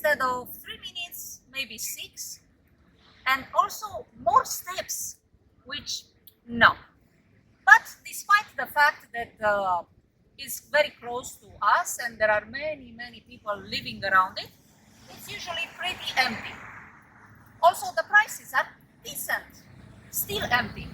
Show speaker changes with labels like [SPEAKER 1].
[SPEAKER 1] instead of 3 minutes, maybe 6, and also more steps, which no. But despite the fact that it's very close to us and there are many people living around it, it's usually pretty empty. Also, the prices are decent, still empty.